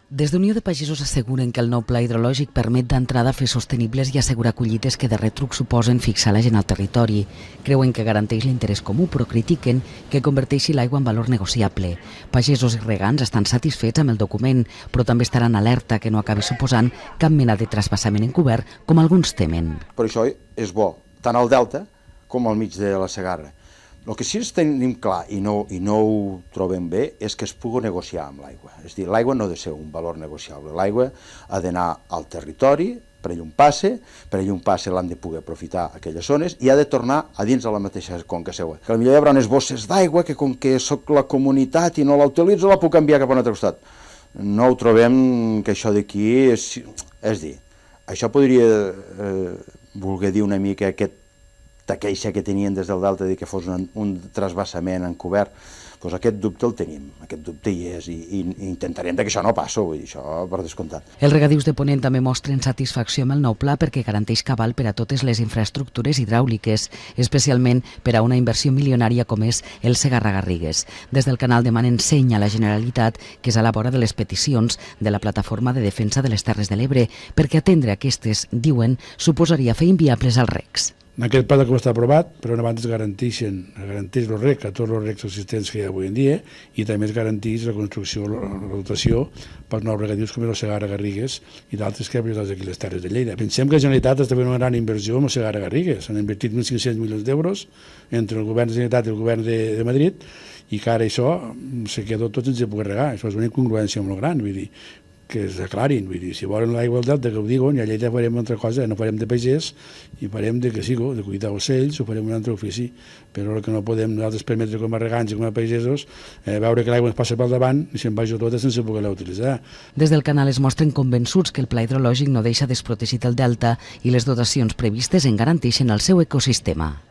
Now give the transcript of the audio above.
Des d'Unió de Pagesos asseguren que el nou pla hidrològic permet d'entrada fer sostenibles i assegurar collites que de retruc suposen fixar la gent al territori. Creuen que garanteix l'interès comú, però critiquen que converteixi l'aigua en valor negociable. Pagesos i regants estan satisfets amb el document, però també estaran alerta que no acabi suposant cap mena de trasbassament encobert, com alguns temen. Per això és bo, tant al delta com al mig de la Segarra. El que sí tenim clar i no ho trobem bé és que es pugui negociar amb l'aigua. És a dir, l'aigua no ha de ser un valor negociable. L'aigua ha d'anar al territori, per ell un passe l'han de poder aprofitar aquelles zones i ha de tornar a dins de la mateixa conca seua. Que potser hi haurà unes bosses d'aigua que com que soc la comunitat i no la utilitzo la puc canviar cap a un altre costat. No ho trobem que això d'aquí és dir, això podria voler dir una mica aquesta queixa que tenien des del delta de que fos un trasbassament encobert. Doncs aquest dubte el tenim, aquest dubte hi és i intentarem que això no passi, vull dir, això per descomptat. Els regadius de Ponent també mostren satisfacció amb el nou pla perquè garanteix cabal per a totes les infraestructures hidràuliques, especialment per a una inversió milionària com és el Segarra-Garrigues. Des del canal demanen seny a la Generalitat que és a la vora de les peticions de la Plataforma de Defensa de les Terres de l'Ebre, perquè atendre aquestes, diuen, suposaria fer inviables els recs. En aquest pla que està aprovat, per una banda es garanteix el rec a tots els recs existents que hi ha avui en dia i també es garanteix la construcció, la dotació pels nous regadius com és el Segarra-Garrigues i d'altres que hi ha aquí les Terres de Lleida. Pensem que la Generalitat està fent una gran inversió en el Segarra-Garrigues. S'han invertit 1.500 milions d'euros entre el govern de la Generalitat i el govern de Madrid i que ara això se queda tot sense poder regar. Això és una incongruència molt gran, vull dir, que es aclarin, vull dir, si volen l'aigua al delta que ho diuen, i a Lleida farem una altra cosa, no farem de pagès i farem de de cuidar ocells o farem un altre ofici, però el que no podem nosaltres permetre com a regants i com a pagesos veure que l'aigua ens passa pel davant i se'n vagi tota sense poder-la utilitzar. Des del canal es mostren convençuts que el pla hidrològic no deixa desprotegit el delta i les dotacions previstes en garanteixen el seu ecosistema.